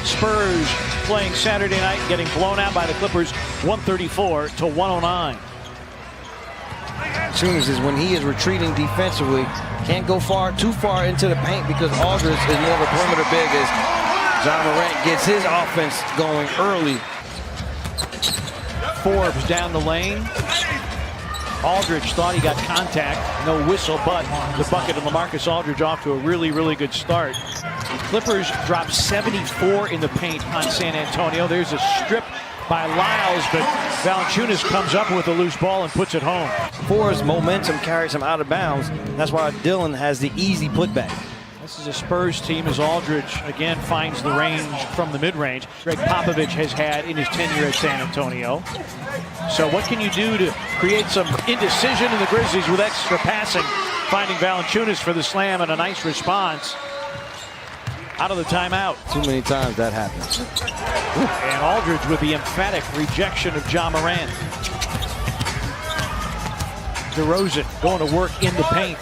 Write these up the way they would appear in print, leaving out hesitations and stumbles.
Spurs playing Saturday night, getting blown out by the Clippers 134-109. Valančiūnas is when he is retreating defensively, can't go too far into the paint because Aldridge is more of a perimeter big as John Morant gets his offense going early. Forbes down the lane. Aldridge thought he got contact, no whistle, but the bucket of LaMarcus Aldridge off to a really, really good start. Clippers dropped 74 in the paint on San Antonio. There's a strip by Lyles, but Valančiūnas comes up with a loose ball and puts it home. Forbes' momentum carries him out of bounds. That's why Dillon has the easy putback. This is a Spurs team as Aldridge again finds the range from the mid-range. Greg Popovich has had in his tenure at San Antonio. So what can you do to create some indecision in the Grizzlies with extra passing? Finding Valančiūnas for the slam and a nice response out of the timeout. Too many times that happens. And Aldridge with the emphatic rejection of Ja Morant. DeRozan going to work in the paint.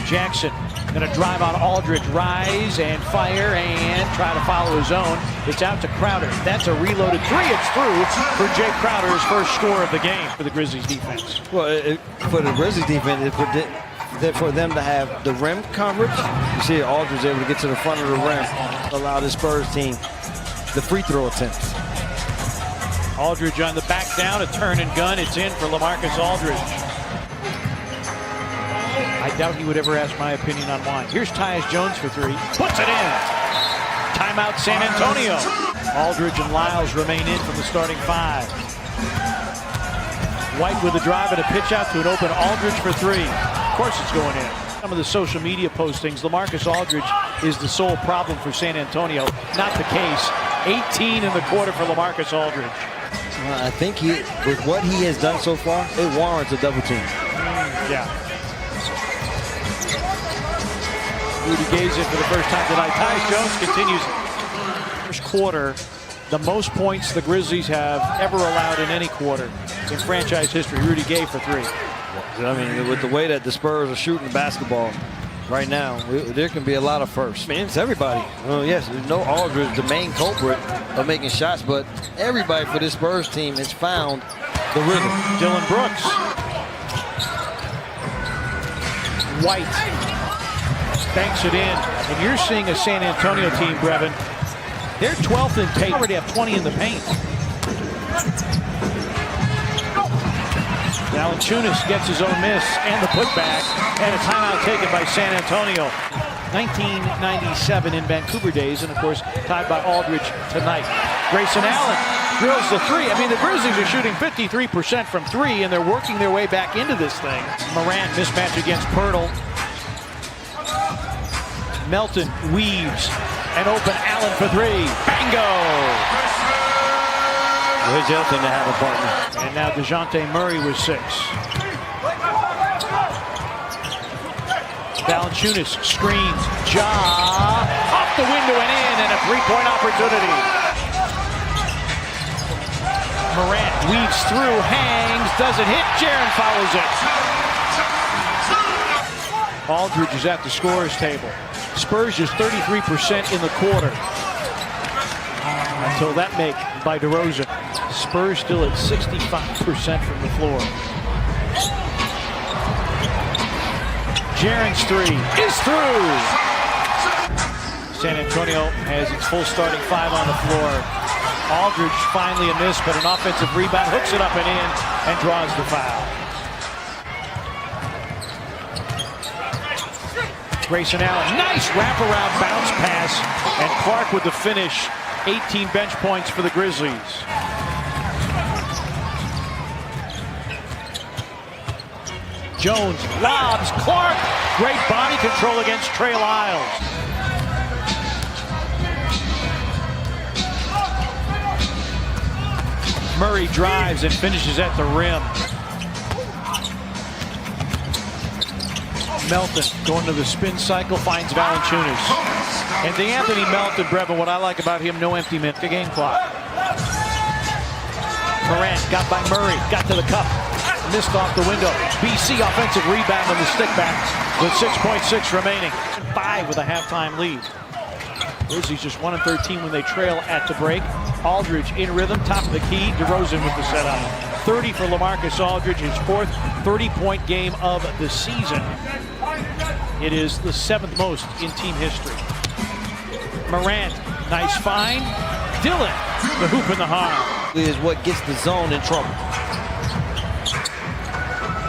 Jackson going to drive on Aldridge, rise and fire and try to follow his own. It's out to Crowder. That's a reloaded three. It's through for Jay Crowder's first score of the game for the Grizzlies defense. Well, for the Grizzlies defense, for them to have the rim coverage, you see Aldridge able to get to the front of the rim, allow the Spurs team the free throw attempts. Aldridge on the back down, a turn and gun. It's in for LaMarcus Aldridge. I doubt he would ever ask my opinion on wine. Here's Tyus Jones for three. Puts it in. Timeout San Antonio. Aldridge and Lyles remain in from the starting five. White with a drive and a pitch out to an open Aldridge for three. Of course it's going in. Some of the social media postings, LaMarcus Aldridge is the sole problem for San Antonio. Not the case. 18 in the quarter for LaMarcus Aldridge. I think with what he has done so far, it warrants a double team. Yeah. Rudy Gay's in for the first time tonight. Tyus Jones continues. First quarter, the most points the Grizzlies have ever allowed in any quarter in franchise history. Rudy Gay for three. I mean, with the way that the Spurs are shooting the basketball right now, there can be a lot of firsts. I mean, it's everybody. Well, yes, there's no Aldridge, the main culprit of making shots, but everybody for this Spurs team has found the rhythm. Dillon Brooks. White banks it in, and you're seeing a San Antonio team, Brevin. They're 12th in paint. Already have 20 in the paint. Valančiūnas gets his own miss and the putback, and a timeout taken by San Antonio. 1997 in Vancouver days, and of course tied by Aldridge tonight. Grayson Allen drills the three. I mean, the Grizzlies are shooting 53% from three, and they're working their way back into this thing. Morant mismatch against Pirtle. Melton weaves and open Allen for three. Bingo! There's the other thing to have a partner. And now DeJounte Murray with 6. Valančiūnas screens. Ja off the window and in, and a three-point opportunity. Morant weaves through, hangs, doesn't hit. Jaren follows it. Aldridge is at the scorer's table. Spurs just 33% in the quarter. Until that make by DeRozan. Spurs still at 65% from the floor. Jaren's three is through. San Antonio has its full starting five on the floor. Aldridge finally a miss, but an offensive rebound, hooks it up and in, and draws the foul. Grayson Allen, nice wraparound bounce pass, and Clarke with the finish. 18 bench points for the Grizzlies. Jones lobs, Clarke, great body control against Trey Lyles. Murray drives and finishes at the rim. Melton going to the spin cycle, finds Valančiūnas. And Anthony Melton, Brevin, what I like about him, no empty minute, the game clock. Morant got by Murray, got to the cup, missed off the window. BC offensive rebound on the stick back with 6.6 remaining. 5 with a halftime lead. Grizzlies just 1-13 when they trail at the break. Aldridge in rhythm, top of the key. DeRozan with the setup. 30 for LaMarcus Aldridge, his fourth 30-point game of the season. It is the 7th most in team history. Morant, nice find. Dillon, the hoop in the harm. Is what gets the zone in trouble.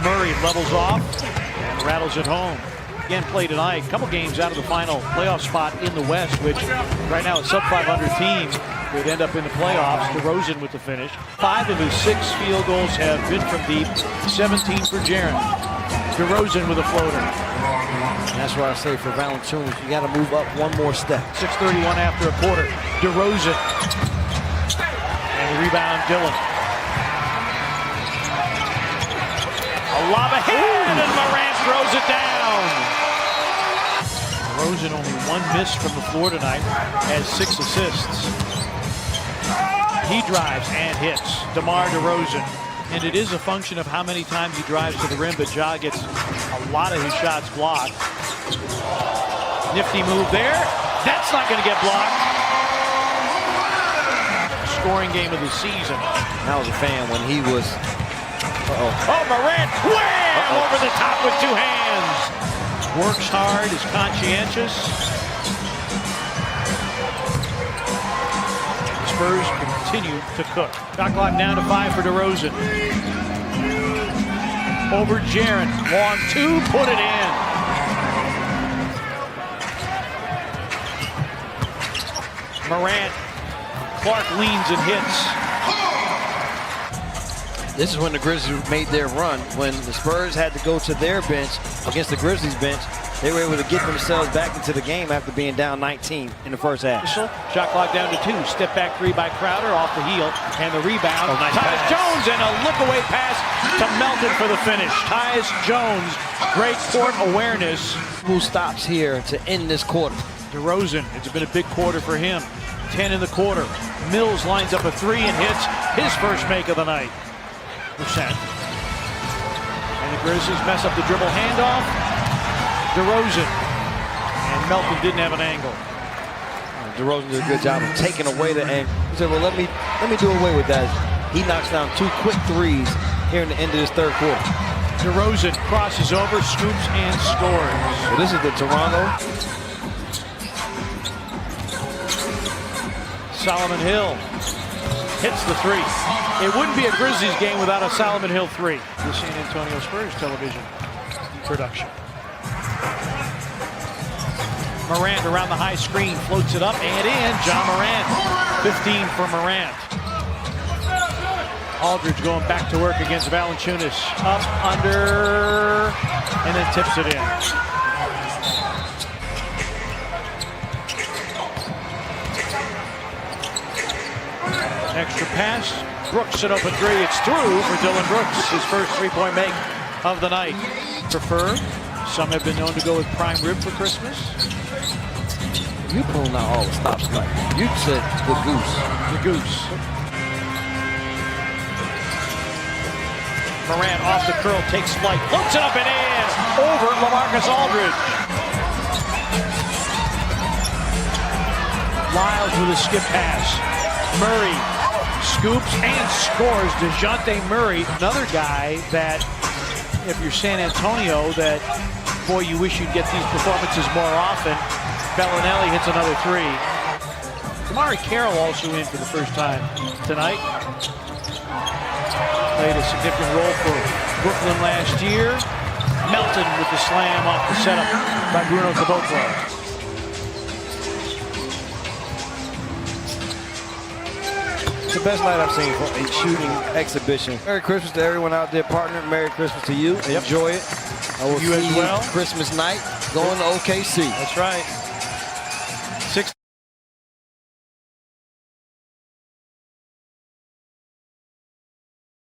Murray levels off and rattles it home. Again, play tonight. Couple games out of the final playoff spot in the West, which right now a sub-500 team would end up in the playoffs. DeRozan with the finish. 5 of his 6 field goals have been from deep. 17 for Jaren. DeRozan with a floater. And that's why I say for Valančiūnas, you got to move up one more step. 6:31 after a quarter. DeRozan. And the rebound, Dillon. A lob ahead, and Morant throws it down. DeRozan only 1 miss from the floor tonight, has 6 assists. He drives and hits. DeMar DeRozan. And it is a function of how many times he drives to the rim, but Ja gets a lot of his shots blocked. Nifty move there. That's not going to get blocked. Scoring game of the season. I was a fan when he was... Oh, Morant, wham! Over the top with 2 hands. Works hard, is conscientious. The Spurs continue to cook. Shot clock down to 5 for DeRozan. Over Jaren, long 2, put it in. Morant, Clarke leans and hits. This is when the Grizzlies made their run. When the Spurs had to go to their bench against the Grizzlies bench, they were able to get themselves back into the game after being down 19 in the first half. Shot clock down to 2. Step back 3 by Crowder off the heel. And the rebound. Oh, nice Tyus pass. Jones and a look-away pass to Melton for the finish. Tyus Jones, great court awareness. Who stops here to end this quarter? DeRozan, it's been a big quarter for him. 10 in the quarter. Mills lines up a 3 and hits his first make of the night. Percent. And the Grizzlies mess up the dribble handoff. DeRozan. And Melton didn't have an angle. DeRozan did a good job of taking away the angle. He said, well, let me do away with that. He knocks down 2 quick threes here in the end of this third quarter. DeRozan crosses over, scoops, and scores. So this is the Toronto. Solomon Hill hits the 3. It wouldn't be a Grizzlies game without a Solomon Hill 3. The San Antonio Spurs television production. Morant around the high screen, floats it up and in. Ja Morant, 15 for Morant. Aldridge going back to work against Valančiūnas. Up, under, and then tips it in. Extra pass. Brooks an open 3. It's through for Dillon Brooks, his first 3-point make of the night. Prefer. Some have been known to go with prime rib for Christmas. You pulling out all the stops like you said the goose. The goose. Morant off the curl, takes flight, floats it up and in. Over LaMarcus Aldridge. Lyles with a skip pass. Murray scoops and scores. DeJounte Murray, another guy that, if you're San Antonio, that, boy, you wish you'd get these performances more often. Belinelli hits another 3. Carroll also in for the first time tonight. Played a significant role for Brooklyn last year. Melton with the slam off the setup by Bruno Caboclo. It's the best night I've seen for a shooting exhibition. Merry Christmas to everyone out there, partner. Merry Christmas to you. Yep. Enjoy it. I will see you Christmas night going to OKC. That's right.